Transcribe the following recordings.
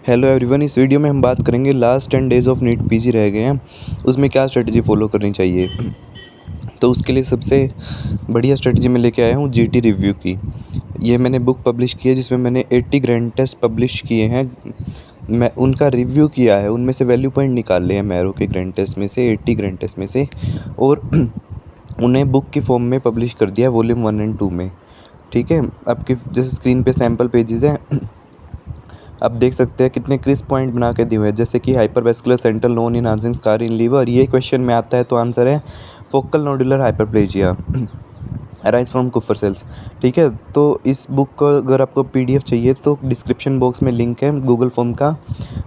Hello everyone, इस video में हम बात करेंगे last 10 days of NEET PG रह गए हैं, उसमें क्या स्ट्रेटजी फॉलो करनी चाहिए। तो उसके लिए सबसे बढ़िया स्ट्रेटजी मैं लेके आया हूँ जीटी रिव्यू की। ये मैंने बुक पब्लिश की है जिसमें मैंने 80 ग्रैंड टेस्ट पब्लिश किए हैं। मैं उनका रिव्यू किया है, उनमें से वैल्यू पॉइंट निकाले हैं मैरो के ग्रैंड टेस्ट में से, 80 ग्रैंड टेस्ट में से, और उन्हें बुक की फॉर्म में पब्लिश कर दिया वॉल्यूम 1 एंड 2 में। ठीक है, आपके जैसे स्क्रीन पे सैम्पल पेजेस हैं, आप देख सकते हैं कितने क्रिस्प पॉइंट बना के दिए हुए हैं, जैसे कि hypervascular central lone enhancing scar in liver. ये क्वेश्चन में आता है तो आंसर है focal nodular hyperplasia arise from Kupffer cells. ठीक है, तो इस बुक को अगर आपको पीडीएफ चाहिए तो डिस्क्रिप्शन बॉक्स में लिंक है गूगल फॉर्म का,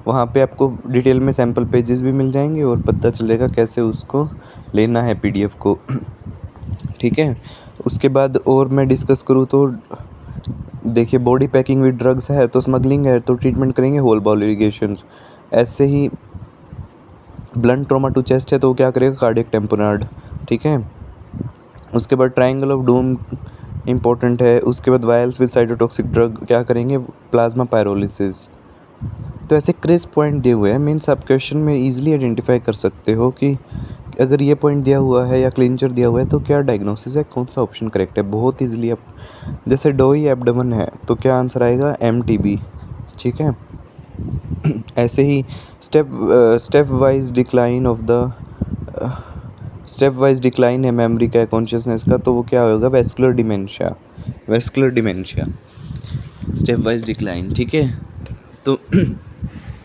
वहाँ पे आपको डिटेल में सैम्पल पेजेस भी मिल जाएंगे और पता चलेगा कैसे उसको लेना है पीडीएफ को। ठीक है, उसके बाद और मैं डिस्कस करूँ तो देखिए, बॉडी पैकिंग विद ड्रग्स है तो स्मगलिंग है तो ट्रीटमेंट करेंगे होल बॉडी इरिगेशंस। ऐसे ही ब्लंट ट्रॉमा टू चेस्ट है तो क्या करेगा कार्डियक टेम्पोनार्ड। ठीक है, उसके बाद ट्रायंगल ऑफ डूम इम्पोर्टेंट है। उसके बाद वायल्स विद साइटोटॉक्सिक ड्रग क्या करेंगे प्लाज्मा पायरोलिसिस। तो ऐसे क्रिस्प पॉइंट दिए हुए हैं, मीन्स आप क्वेश्चन में ईजिली आइडेंटिफाई कर सकते हो कि अगर ये पॉइंट दिया हुआ है या क्लिंचर दिया हुआ है तो क्या डायग्नोसिस है, कौन सा ऑप्शन करेक्ट है। बहुत ईजिली आप, जैसे डोई एब्डोमेन है तो क्या आंसर आएगा एमटीबी। ठीक है, ऐसे ही स्टेप वाइज डिक्लाइन है मेमोरी का, कॉन्शियसनेस का, तो वो क्या होगा vascular dementia step wise decline. ठीक है, तो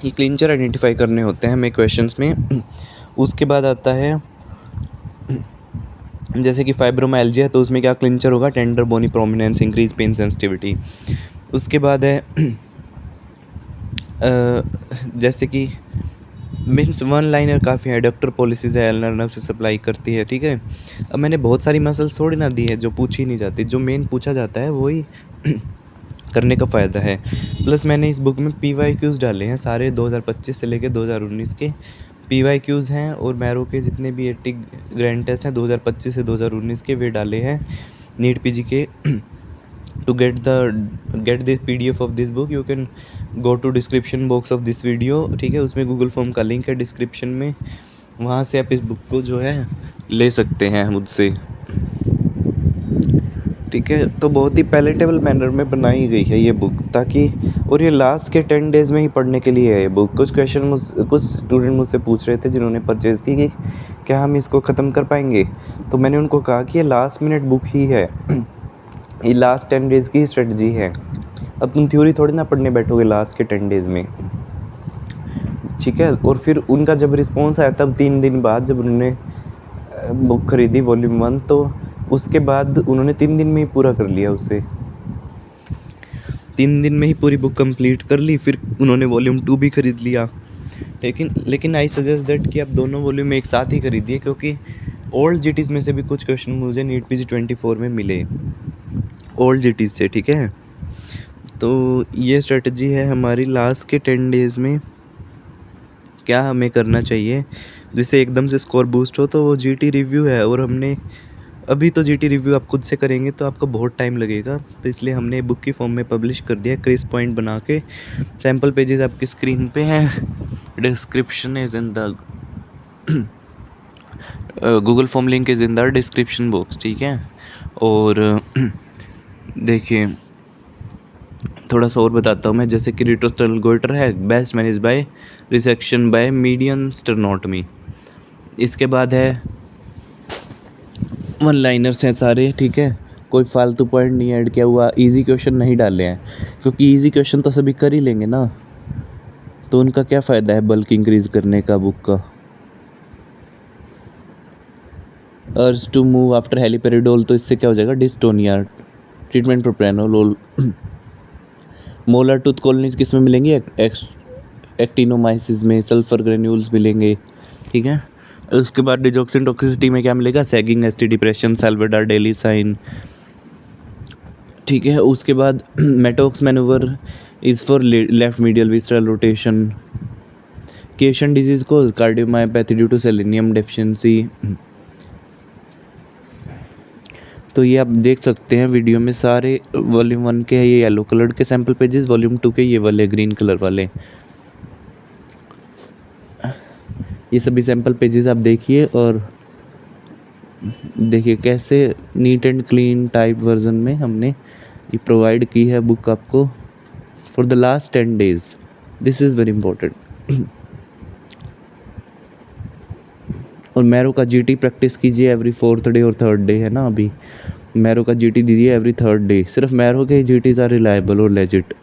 ये क्लिंचर आइडेंटिफाई करने होते हैं हमें क्वेश्चंस में। उसके बाद आता है जैसे कि फाइब्रोमाइल्जिया है तो उसमें क्या क्लिंचर होगा tender bony prominence increase pain sensitivity. उसके बाद है जैसे कि मीन्स वन लाइनर काफ़ी है, डॉक्टर पॉलिसीज है नर्व से सप्लाई करती है। ठीक है, अब मैंने बहुत सारी मसल्स थोड़ी ना दी है जो पूछी नहीं जाती, जो मेन पूछा जाता है वही करने का फ़ायदा है। प्लस मैंने इस बुक में PYQs डाले हैं सारे 2025 से लेकर 2019 के PYQs हैं, और मैरो के जितने भी 80 ग्रैंड टेस्ट हैं 2025 से 2019 के वे डाले हैं नीट पीजी के। to get the PDF of this book you can go to description box of this video। ठीक है, उसमें गूगल फॉर्म का लिंक है डिस्क्रिप्शन में, वहाँ से आप इस बुक को जो है ले सकते हैं मुझसे। ठीक है, तो बहुत ही पैलेटेबल मैनर में बनाई गई है ये बुक, ताकि, और ये लास्ट के 10 डेज़ में ही पढ़ने के लिए है ये बुक। कुछ स्टूडेंट मुझसे पूछ रहे थे जिन्होंने परचेज़ की कि क्या हम इसको ख़त्म कर पाएंगे, तो मैंने उनको कहा कि ये लास्ट मिनट बुक ही है, ये लास्ट 10 डेज़ की स्ट्रेटजी है। अब तुम थ्योरी थोड़ी ना पढ़ने बैठोगे लास्ट के 10 डेज़ में। ठीक है, और फिर उनका जब रिस्पॉन्स आया तब 3 दिन बाद जब उन्होंने बुक खरीदी वॉल्यूम 1, तो उसके बाद उन्होंने 3 दिन में ही पूरा कर लिया उसे, 3 दिन में ही पूरी बुक कंप्लीट कर ली। फिर उन्होंने वॉल्यूम 2 भी खरीद लिया। लेकिन आई सजेस्ट दैट कि आप दोनों वॉल्यूम एक साथ ही खरीदिए, क्योंकि ओल्ड जीटीज़ में से भी कुछ क्वेश्चन मुझे नीट पीजी 24 में मिले ओल्ड जीटीज़ से। ठीक है, तो ये स्ट्रेटजी है हमारी लास्ट के 10 डेज़ में क्या हमें करना चाहिए जिससे एकदम से स्कोर बूस्ट हो, तो वो जीटी रिव्यू है। और हमने अभी तो जीटी रिव्यू आप खुद से करेंगे तो आपको बहुत टाइम लगेगा, तो इसलिए हमने बुक की फॉर्म में पब्लिश कर दिया क्रिस्प पॉइंट बना के। सैम्पल पेजेस आपकी स्क्रीन पे हैं, description is in the Google form link is in the description box. ठीक है, और देखिए थोड़ा सा और बताता हूँ मैं, जैसे कि रिट्रोस्टर्नल गोइटर है best manage by resection by medium sternotomy. इसके बाद है वन लाइनर्स हैं सारे। ठीक है, कोई फालतू पॉइंट नहीं ऐड किया हुआ, इजी क्वेश्चन नहीं डाले हैं, क्योंकि इजी क्वेश्चन तो सभी कर ही लेंगे ना, तो उनका क्या फ़ायदा है बल्क इंक्रीज करने का बुक का। अर्ज टू मूव आफ्टर हेलिपेरिडोल, तो इससे क्या हो जाएगा dystonia. Treatment propranolol. Molar tooth colonies किस में मिलेंगी एक्टिनोमाइसिस में, सल्फर ग्रेन्यूल्स मिलेंगे। ठीक है, उसके बाद डिजॉक्सिन टॉक्सिसिटी में क्या मिलेगा sagging ST depression Salvador Dali sign. ठीक है, उसके बाद Mattox manoeuvre is for left medial visceral rotation. Keshan disease को cardiomyopathy due to selenium deficiency. तो ये आप देख सकते हैं वीडियो में सारे वॉल्यूम 1 के ये येलो कलर के सैम्पल पेजेस, वॉल्यूम 2 के ये वाले ग्रीन कलर वाले। ये सभी सैम्पल पेजेस आप देखिए और देखिए कैसे neat and clean type version में हमने ये प्रोवाइड की है बुक आपको for the last 10 days. This is very important. और मैरो का जीटी प्रैक्टिस कीजिए एवरी 4th डे और 3rd डे, है ना। अभी मैरो का जीटी दीजिए एवरी 3rd डे। सिर्फ मैरो के जीटीज आर रिलायबल और लेजिट।